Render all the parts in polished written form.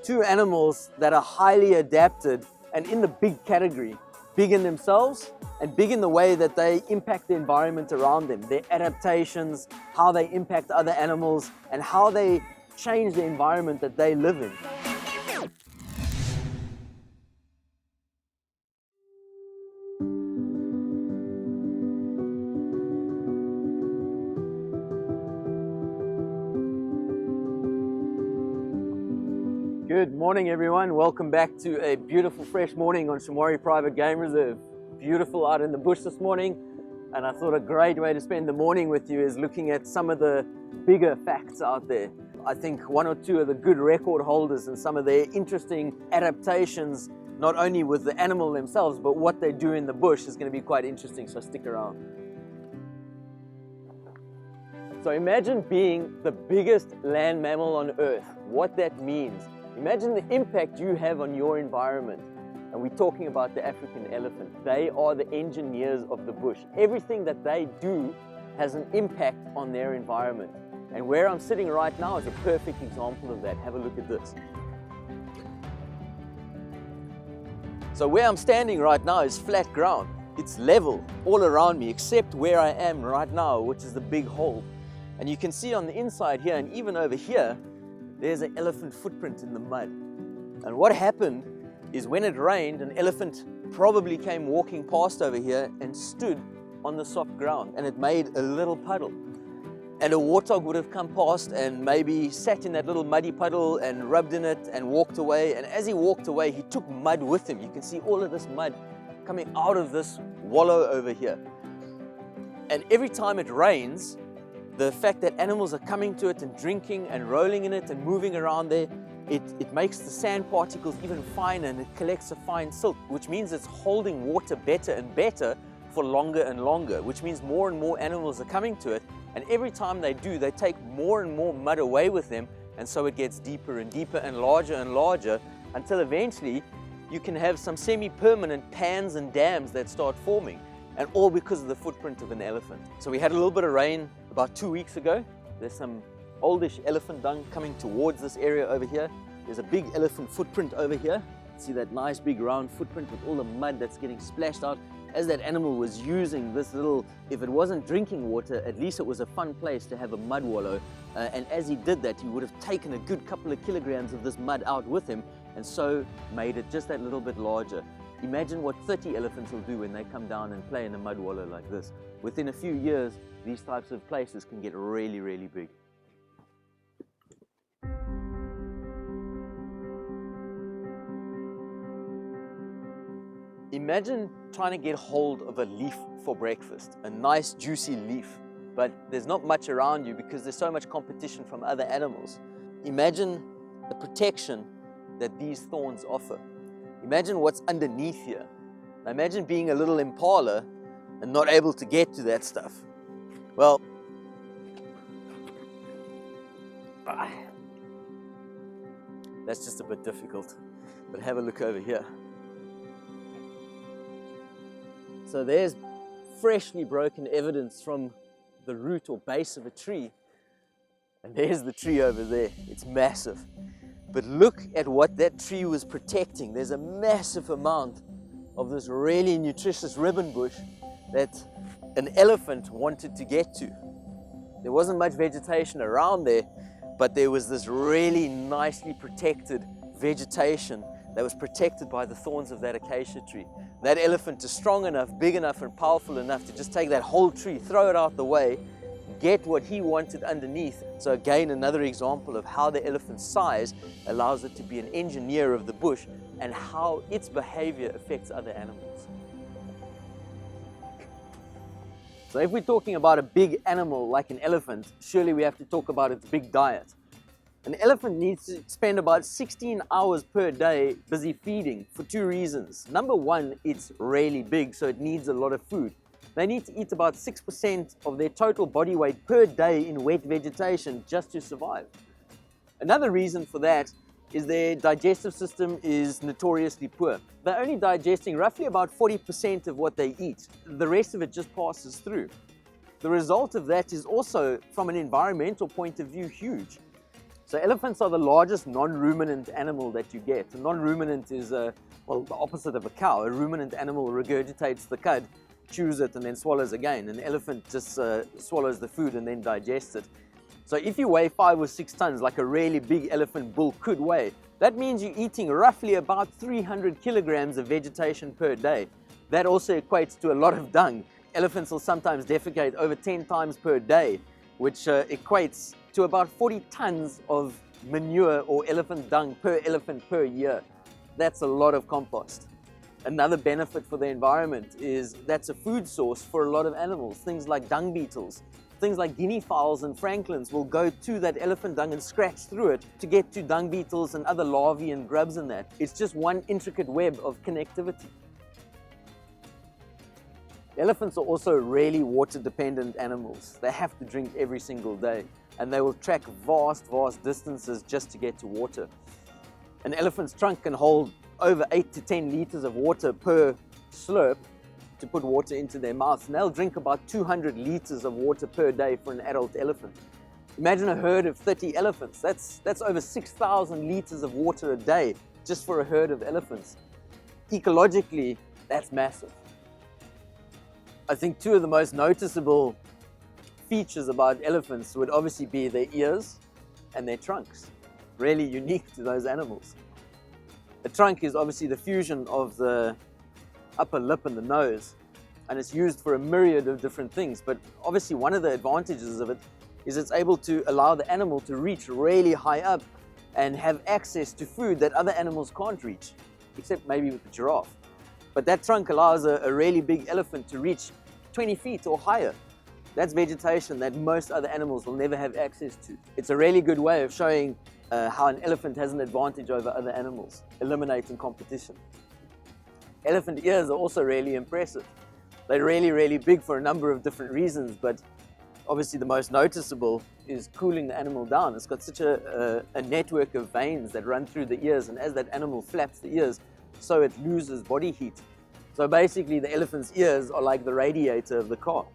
Two animals that are highly adapted and in the big category, big in themselves and big in the way that they impact the environment around them, their adaptations, how they impact other animals, and how they change the environment that they live in. Good morning, everyone. Welcome back to a beautiful fresh morning on Shamwari Private Game Reserve. Beautiful out in the bush this morning, and I thought a great way to spend the morning with you is looking at some of the bigger facts out there. I think one or two of the good record holders and some of their interesting adaptations, not only with the animal themselves, but what they do in the bush is going to be quite interesting, so stick around. So imagine being the biggest land mammal on Earth, what that means. Imagine the impact you have on your environment. And we're talking about the African elephant. They are the engineers of the bush. Everything that they do has an impact on their environment. And where I'm sitting right now is a perfect example of that. Have a look at this. So where I'm standing right now is flat ground. It's level all around me, except where I am right now, which is the big hole. And you can see on the inside here, and even over here, there's an elephant footprint in the mud. And what happened is when it rained, an elephant probably came walking past over here and stood on the soft ground, and it made a little puddle. And a warthog would have come past and maybe sat in that little muddy puddle and rubbed in it and walked away. And as he walked away, he took mud with him. You can see all of this mud coming out of this wallow over here. And every time it rains, the fact that animals are coming to it and drinking and rolling in it and moving around there, it makes the sand particles even finer, and it collects a fine silt, which means it's holding water better and better for longer and longer, which means more and more animals are coming to it. And every time they do, they take more and more mud away with them, and so it gets deeper and deeper and larger until eventually you can have some semi-permanent pans and dams that start forming, and all because of the footprint of an elephant. So we had a little bit of rain about 2 weeks ago. There's some oldish elephant dung coming towards this area over here. There's a big elephant footprint over here. See that nice big round footprint with all the mud that's getting splashed out as that animal was using this little, if it wasn't drinking water, at least it was a fun place to have a mud wallow. And as he did that, he would have taken a good couple of kilograms of this mud out with him, and so made it just that little bit larger. Imagine what 30 elephants will do when they come down and play in a mud wallow like this. Within a few years, these types of places can get really, really big. Imagine trying to get hold of a leaf for breakfast, a nice juicy leaf, but there's not much around you because there's so much competition from other animals. Imagine the protection that these thorns offer. Imagine what's underneath here. Now imagine being a little impala and not able to get to that stuff. Well, that's just a bit difficult, but have a look over here. So there's freshly broken evidence from the root or base of a tree, and there's the tree over there. It's massive. But look at what that tree was protecting. There's a massive amount of this really nutritious ribbon bush that an elephant wanted to get to. There wasn't much vegetation around there, but there was this really nicely protected vegetation that was protected by the thorns of that acacia tree. That elephant is strong enough, big enough, and powerful enough to just take that whole tree, throw it out the way, get what he wanted underneath. So again, another example of how the elephant's size allows it to be an engineer of the bush and how its behavior affects other animals. So if we're talking about a big animal like an elephant, surely we have to talk about its big diet. An elephant needs to spend about 16 hours per day busy feeding for two reasons. Number one, it's really big, so it needs a lot of food. They need to eat about 6% of their total body weight per day in wet vegetation just to survive. Another reason for that is their digestive system is notoriously poor. They're only digesting roughly about 40% of what they eat. The rest of it just passes through. The result of that is also, from an environmental point of view, huge. So elephants are the largest non-ruminant animal that you get. A non-ruminant is, well, the opposite of a cow. A ruminant animal regurgitates the cud, chews it, and then swallows again. An elephant just swallows the food and then digests it. So if you weigh 5 or 6 tons, like a really big elephant bull could weigh, that means you're eating roughly about 300 kilograms of vegetation per day. That also equates to a lot of dung. Elephants will sometimes defecate over 10 times per day, which equates to about 40 tons of manure or elephant dung per elephant per year. That's a lot of compost. Another benefit for the environment is that's a food source for a lot of animals. Things like dung beetles, things like guinea fowls and francolins will go to that elephant dung and scratch through it to get to dung beetles and other larvae and grubs and that. It's just one intricate web of connectivity. Elephants are also really water-dependent animals. They have to drink every single day, and they will trek vast distances just to get to water. An elephant's trunk can hold over 8 to 10 liters of water per slurp to put water into their mouths, and they'll drink about 200 liters of water per day for an adult elephant. Imagine a herd of 30 elephants. That's over 6,000 liters of water a day just for a herd of elephants. Ecologically, that's massive. I think two of the most noticeable features about elephants would obviously be their ears and their trunks. Really unique to those animals. The trunk is obviously the fusion of the upper lip and the nose, and it's used for a myriad of different things. But obviously one of the advantages of it is it's able to allow the animal to reach really high up and have access to food that other animals can't reach, except maybe with the giraffe. But that trunk allows a really big elephant to reach 20 feet or higher. That's vegetation that most other animals will never have access to. It's a really good way of showing how an elephant has an advantage over other animals, eliminating competition. Elephant ears are also really impressive. They're really big for a number of different reasons, but obviously the most noticeable is cooling the animal down. It's got such a network of veins that run through the ears, and as that animal flaps the ears, so it loses body heat. So basically the elephant's ears are like the radiator of the car.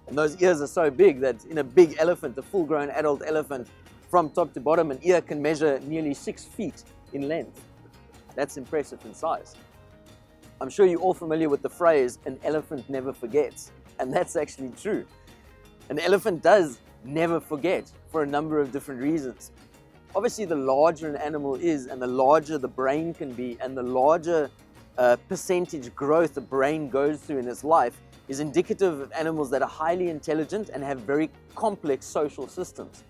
And those ears are so big that in a big elephant, a full-grown adult elephant, from top to bottom, an ear can measure nearly 6 feet in length. That's impressive in size. I'm sure you're all familiar with the phrase, an elephant never forgets. And that's actually true. An elephant does never forget for a number of different reasons. Obviously, the larger an animal is and the larger the brain can be and the larger percentage growth the brain goes through in its life is indicative of animals that are highly intelligent and have very complex social systems.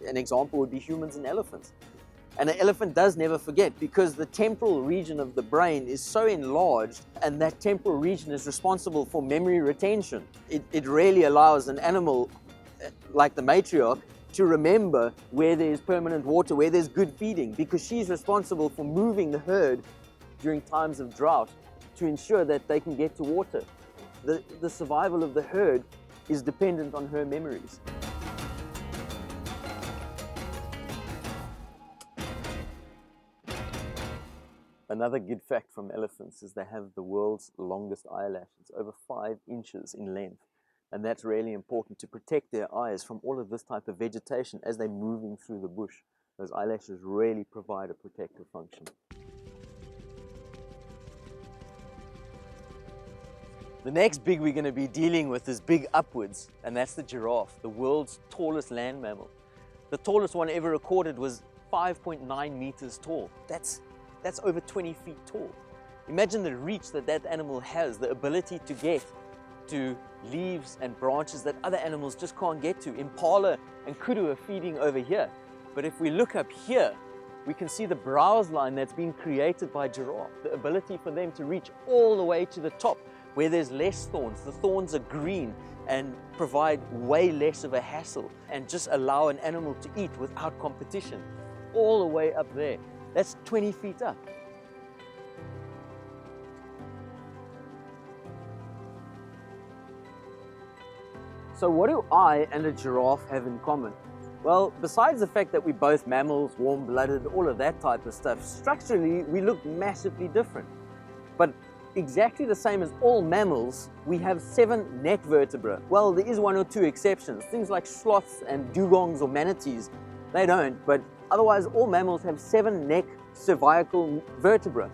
An example would be humans and elephants. And an elephant does never forget because the temporal region of the brain is so enlarged, and that temporal region is responsible for memory retention. It really allows an animal like the matriarch to remember where there's permanent water, where there's good feeding, because she's responsible for moving the herd during times of drought to ensure that they can get to water. The survival of the herd is dependent on her memories. Another good fact from elephants is they have the world's longest eyelash. It's over 5 inches in length. And that's really important to protect their eyes from all of this type of vegetation as they're moving through the bush. Those eyelashes really provide a protective function. The next big we're going to be dealing with is big upwards, and that's the giraffe, the world's tallest land mammal. The tallest one ever recorded was 5.9 meters tall. That's over 20 feet tall. Imagine the reach that animal has, the ability to get to leaves and branches that other animals just can't get to. Impala and kudu are feeding over here. But if we look up here, we can see the browse line that's been created by giraffe, the ability for them to reach all the way to the top where there's less thorns. The thorns are green and provide way less of a hassle and just allow an animal to eat without competition. All the way up there. That's 20 feet up. So what do I and a giraffe have in common? Well, besides the fact that we're both mammals, warm-blooded, all of that type of stuff, structurally we look massively different. But exactly the same as all mammals, we have 7 net vertebrae. Well, there is 1 or 2 exceptions. Things like sloths and dugongs or manatees, they don't, but Otherwise, all mammals have 7 neck cervical vertebrae.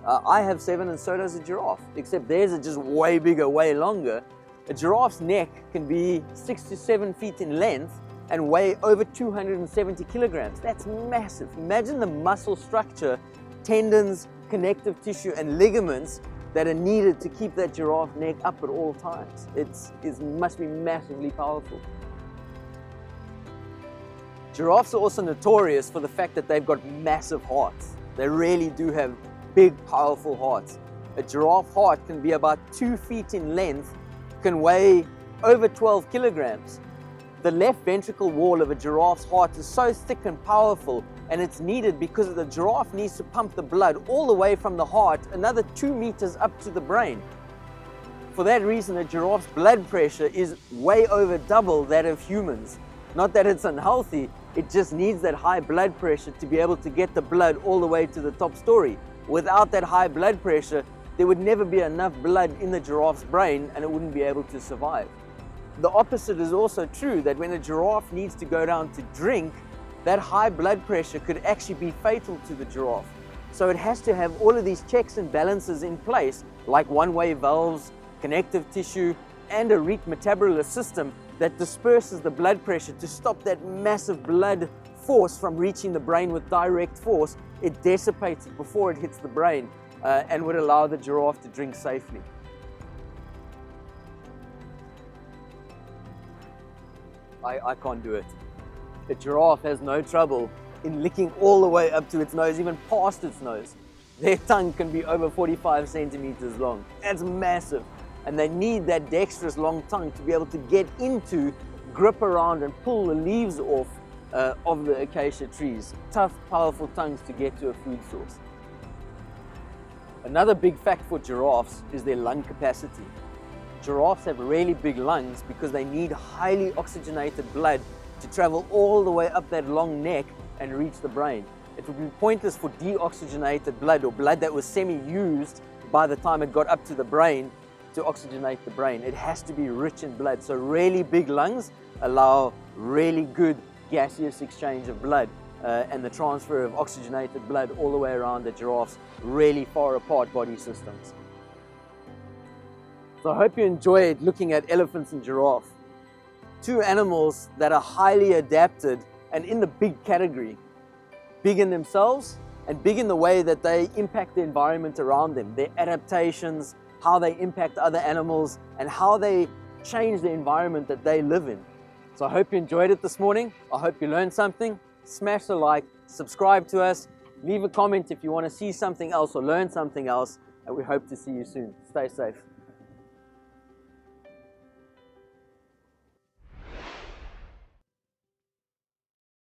I have 7 and so does a giraffe, except theirs are just way bigger, way longer. A giraffe's neck can be 6 to 7 feet in length and weigh over 270 kilograms. That's massive. Imagine the muscle structure, tendons, connective tissue, and ligaments that are needed to keep that giraffe neck up at all times. It must be massively powerful. Giraffes are also notorious for the fact that they've got massive hearts. They really do have big, powerful hearts. A giraffe heart can be about 2 feet in length, can weigh over 12 kilograms. The left ventricle wall of a giraffe's heart is so thick and powerful, and it's needed because the giraffe needs to pump the blood all the way from the heart another 2 meters up to the brain. For that reason, a giraffe's blood pressure is way over double that of humans. Not that it's unhealthy, it just needs that high blood pressure to be able to get the blood all the way to the top story. Without that high blood pressure, there would never be enough blood in the giraffe's brain and it wouldn't be able to survive. The opposite is also true, that when a giraffe needs to go down to drink, that high blood pressure could actually be fatal to the giraffe. So it has to have all of these checks and balances in place, like one-way valves, connective tissue, and a reek metabolite system that disperses the blood pressure to stop that massive blood force from reaching the brain with direct force. It dissipates it before it hits the brain and would allow the giraffe to drink safely. I can't do it. A giraffe has no trouble in licking all the way up to its nose, even past its nose. Their tongue can be over 45 centimeters long. That's massive. And they need that dexterous long tongue to be able to get into, grip around and pull the leaves off of the acacia trees. Tough, powerful tongues to get to a food source. Another big fact for giraffes is their lung capacity. Giraffes have really big lungs because they need highly oxygenated blood to travel all the way up that long neck and reach the brain. It would be pointless for deoxygenated blood or blood that was semi-used by the time it got up to the brain to oxygenate the brain. It has to be rich in blood. So really big lungs allow really good gaseous exchange of blood and the transfer of oxygenated blood all the way around the giraffe's really far apart body systems. So I hope you enjoyed looking at elephants and giraffe. 2 animals that are highly adapted and in the big category. Big in themselves and big in the way that they impact the environment around them, their adaptations, how they impact other animals, and how they change the environment that they live in. So I hope you enjoyed it this morning. I hope you learned something. Smash the like, subscribe to us, leave a comment if you want to see something else or learn something else, and we hope to see you soon. Stay safe.